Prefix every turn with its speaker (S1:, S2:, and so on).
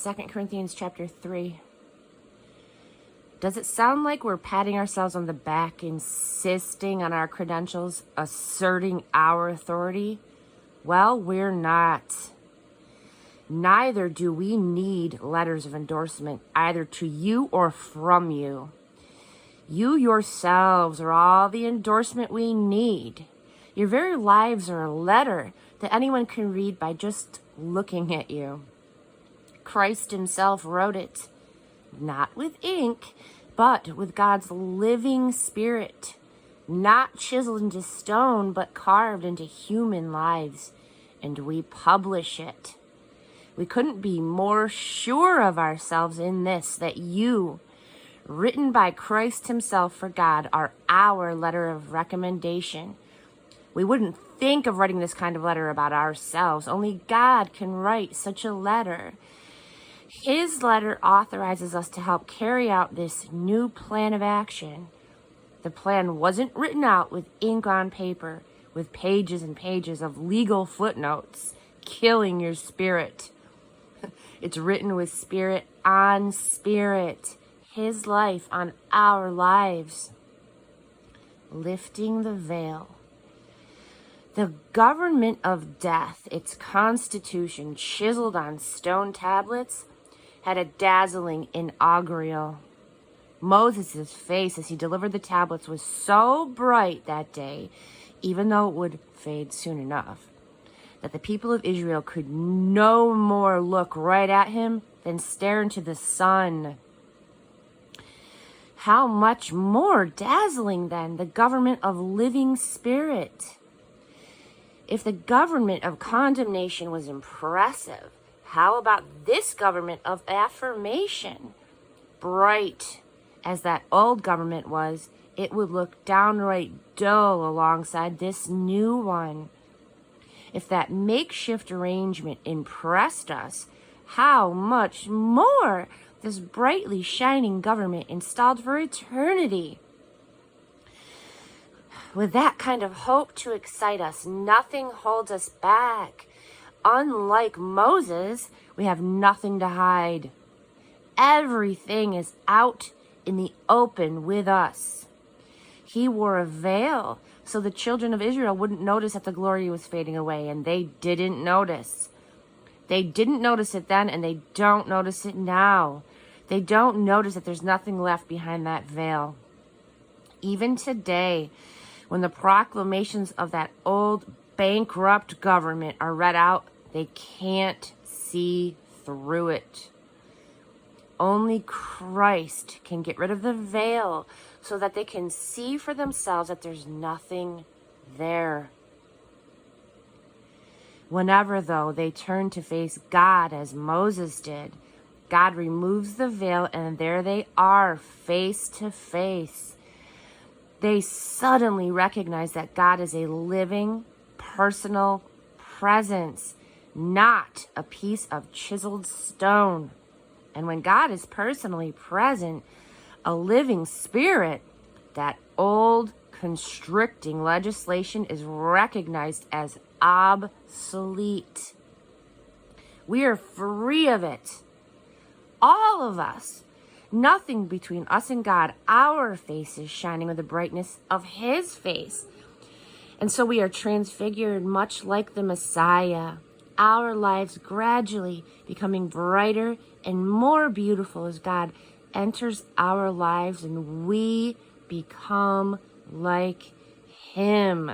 S1: 2 Corinthians chapter 3. Does it sound like we're patting ourselves on the back, insisting on our credentials, asserting our authority? Well, we're not. Neither do we need letters of endorsement, either to you or from you. You yourselves are all the endorsement we need. Your very lives are a letter that anyone can read by just looking at you. Christ himself wrote it, not with ink, but with God's living Spirit, not chiseled into stone, but carved into human lives, and we publish it. We couldn't be more sure of ourselves in this, that you, written by Christ himself for God, are our letter of recommendation. We wouldn't think of writing this kind of letter about ourselves. Only God can write such a letter. His letter authorizes us to help carry out this new plan of action. The plan wasn't written out with ink on paper, with pages and pages of legal footnotes, killing your spirit. It's written with spirit on spirit, his life on our lives, lifting the veil. The government of death, its constitution chiseled on stone tablets, had a dazzling inaugural. Moses' face as he delivered the tablets was so bright that day, even though it would fade soon enough, that the people of Israel could no more look right at him than stare into the sun. How much more dazzling, then, the government of living spirit. If the government of condemnation was impressive, how about this government of affirmation? Bright as that old government was, it would look downright dull alongside this new one. If that makeshift arrangement impressed us, how much more this brightly shining government installed for eternity. With that kind of hope to excite us, nothing holds us back. Unlike Moses, we have nothing to hide. Everything is out in the open with us. He wore a veil so the children of Israel wouldn't notice that the glory was fading away, and they didn't notice. They didn't notice it then, and they don't notice it now. They don't notice that there's nothing left behind that veil. Even today, when the proclamations of that old bankrupt government are read out, they can't see through it. Only Christ can get rid of the veil so that they can see for themselves that there's nothing there. Whenever, though, they turn to face God as Moses did, God removes the veil and there they are, face to face. They suddenly recognize that God is a living, personal presence, not a piece of chiseled stone. And when God is personally present, a living spirit, that old constricting legislation is recognized as obsolete. We are free of it. All of us. Nothing between us and God. Our faces shining with the brightness of his face. And so we are transfigured much like the Messiah. Our lives gradually becoming brighter and more beautiful as God enters our lives and we become like him.